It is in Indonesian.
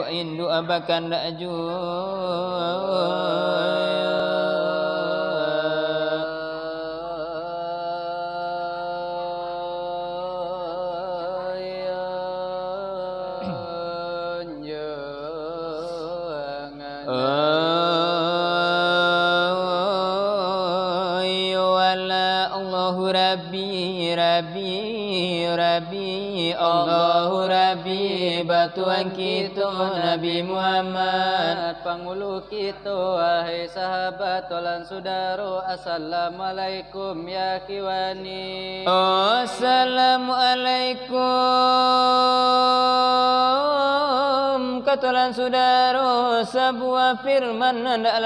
Indu abakan da'ju Allahu Rabbi Rabbi Rabbi Allahu Rabbi batuan kita Nabi Muhammad pangulu kita wahai sahabat tolan saudara assalamualaikum ya kiwani Assalamualaikum katolan saudara sebuah firman anda